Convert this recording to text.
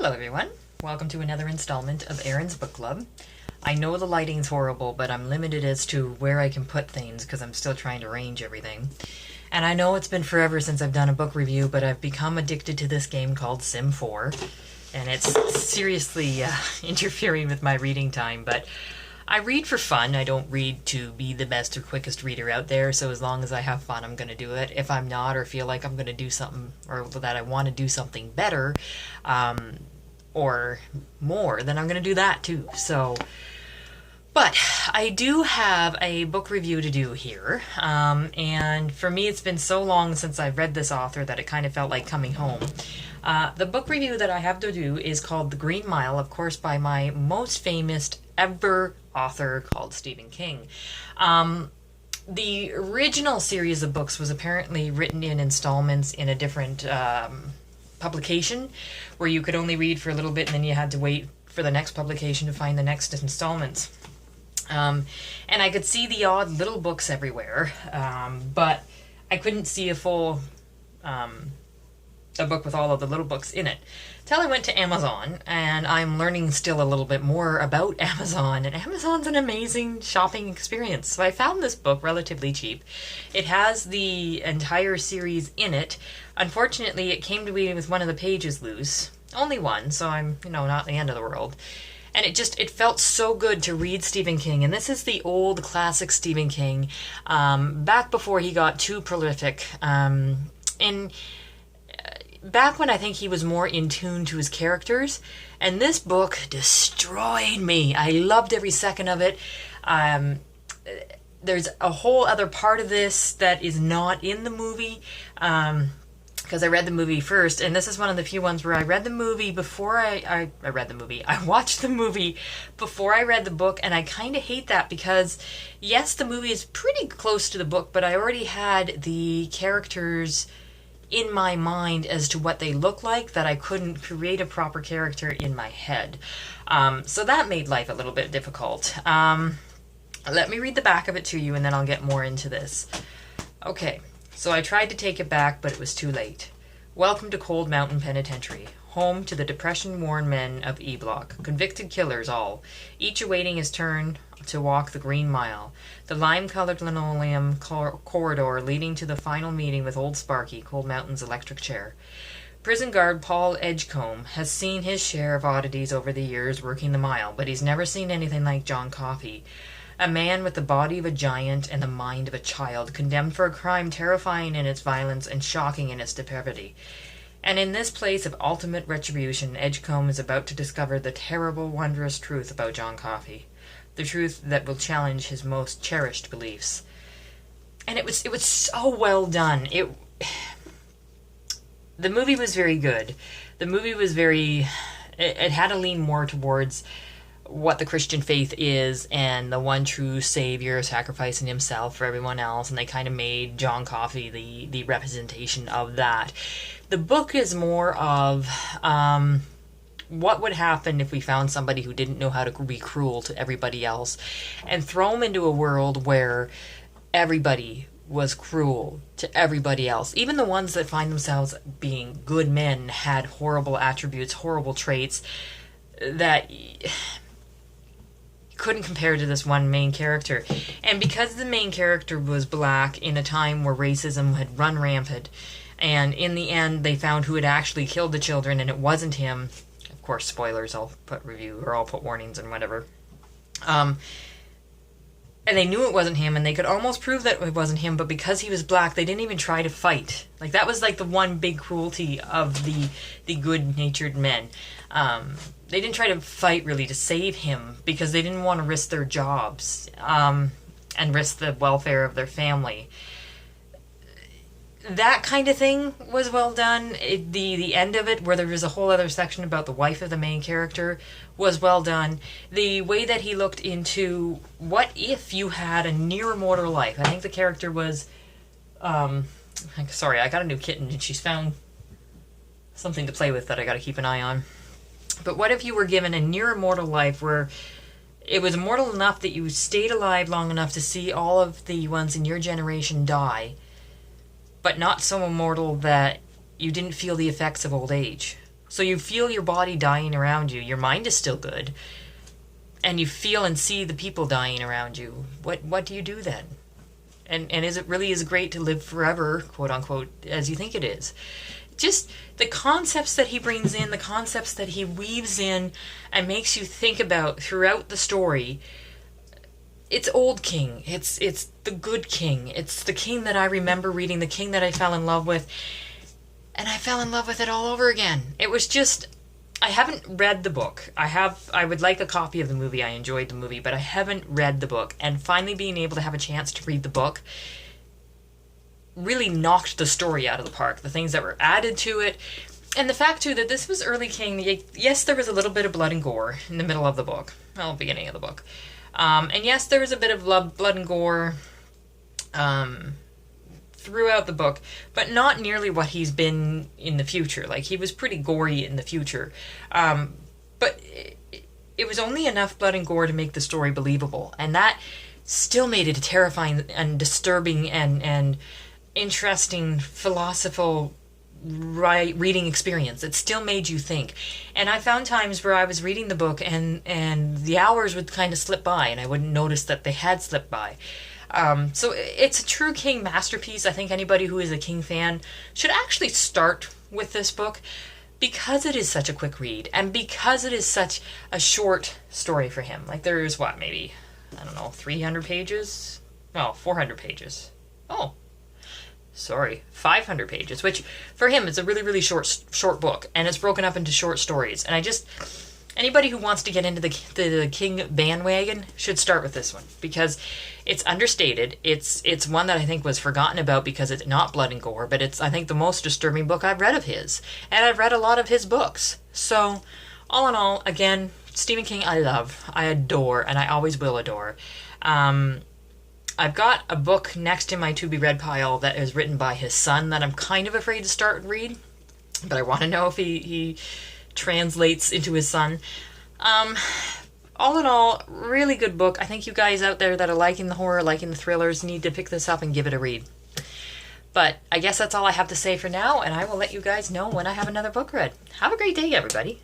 Hello everyone, welcome to another installment of Erinn's Book Club. I know the lighting's horrible, but I'm limited as to where I can put things because I'm still trying to arrange everything. And I know it's been forever since I've done a book review, but I've become addicted to this game called Sim 4, and it's seriously interfering with my reading time, but I read for fun. I don't read to be the best or quickest reader out there, so as long as I have fun, I'm going to do it. If I'm not, or feel like I'm going to do something, or that I want to do something better, or more, then I'm going to do that too. But I do have a book review to do here, and for me it's been so long since I've read this author that it kind of felt like coming home. The book review that I have to do is called The Green Mile, of course by my most famous ever author called Stephen King. The original series of books was apparently written in installments in a different publication, where you could only read for a little bit and then you had to wait for the next publication to find the next installments. And I could see the odd little books everywhere, but I couldn't see a full a book with all of the little books in it. Till I went to Amazon, and I'm learning still a little bit more about Amazon, and Amazon's an amazing shopping experience. So I found this book relatively cheap. It has the entire series in it. Unfortunately, it came to me with one of the pages loose. Only one, so I'm, not the end of the world. And it felt so good to read Stephen King. And this is the old classic Stephen King, back before he got too prolific. Back when I think he was more in tune to his characters, and this book destroyed me. I loved every second of it. There's a whole other part of this that is not in the movie, because I read the movie first, and this is one of the few ones where I read the movie before I watched the movie before I read the book, and I kind of hate that because, yes, the movie is pretty close to the book, but I already had the characters in my mind as to what they look like, that I couldn't create a proper character in my head. So that made life a little bit difficult. Let me read the back of it to you, and then I'll get more into this. Okay, so I tried to take it back, but it was too late. Welcome to Cold Mountain Penitentiary, home to the depression-worn men of E-Block, convicted killers all, each awaiting his turn to walk the Green Mile, the lime-colored linoleum corridor leading to the final meeting with old Sparky, Cold Mountain's electric chair. Prison guard Paul Edgecombe has seen his share of oddities over the years working the mile, but he's never seen anything like John Coffey. A man with the body of a giant and the mind of a child, condemned for a crime terrifying in its violence and shocking in its depravity. And in this place of ultimate retribution, Edgecombe is about to discover the terrible, wondrous truth about John Coffey. The truth that will challenge his most cherished beliefs. And it was so well done. The movie was very good. The movie was it had to lean more towards what the Christian faith is and the one true Savior sacrificing himself for everyone else, and they kind of made John Coffey the representation of that. The book is more of what would happen if we found somebody who didn't know how to be cruel to everybody else and throw them into a world where everybody was cruel to everybody else. Even the ones that find themselves being good men had horrible attributes, horrible traits that couldn't compare to this one main character. And because the main character was black in a time where racism had run rampant, and in the end they found who had actually killed the children and it wasn't him. Of course, spoilers, I'll put warnings and whatever. And they knew it wasn't him, and they could almost prove that it wasn't him, but because he was black, they didn't even try to fight. Like, that was like the one big cruelty of the good-natured men. They didn't try to fight, really, to save him, because they didn't want to risk their jobs, and risk the welfare of their family. That kind of thing was well done. The end of it, where there was a whole other section about the wife of the main character, was well done. The way that he looked into what if you had a near mortal life. I think the character was... sorry, I got a new kitten and she's found something to play with that I got to keep an eye on. But what if you were given a near immortal life where it was immortal enough that you stayed alive long enough to see all of the ones in your generation die, but not so immortal that you didn't feel the effects of old age? So you feel your body dying around you. Your mind is still good. And you feel and see the people dying around you. What do you do then? And is it really as great to live forever, quote unquote, as you think it is? Just the concepts that he brings in, the concepts that he weaves in and makes you think about throughout the story. It's old King. It's the good King. It's the King that I remember reading, the King that I fell in love with. And I fell in love with it all over again. It was just, I haven't read the book. I would like a copy of the movie. I enjoyed the movie, but I haven't read the book. And finally being able to have a chance to read the book really knocked the story out of the park. The things that were added to it. And the fact, too, that this was early King. Yes, there was a little bit of blood and gore in the middle of the book. Well, beginning of the book. And yes, there was a bit of blood and gore throughout the book, but not nearly what he's been in the future. Like, he was pretty gory in the future. But it was only enough blood and gore to make the story believable. And that still made it a terrifying and disturbing and interesting philosophical reading experience. It still made you think. And I found times where I was reading the book and the hours would kind of slip by and I wouldn't notice that they had slipped by. So it's a true King masterpiece. I think anybody who is a King fan should actually start with this book because it is such a quick read and because it is such a short story for him. Like, there's maybe, 300 pages? No, 400 pages. 500 pages, which for him is a really, really short book, and it's broken up into short stories. And anybody who wants to get into the King bandwagon should start with this one because it's understated. It's one that I think was forgotten about because it's not blood and gore, but it's, I think, the most disturbing book I've read of his. And I've read a lot of his books. So, all in all, again, Stephen King I love, I adore, and I always will adore. I've got a book next in my to-be-read pile that is written by his son that I'm kind of afraid to start and read, but I want to know if he translates into his son. All in all, really good book. I think you guys out there that are liking the horror, liking the thrillers, need to pick this up and give it a read. But I guess that's all I have to say for now, and I will let you guys know when I have another book read. Have a great day, everybody.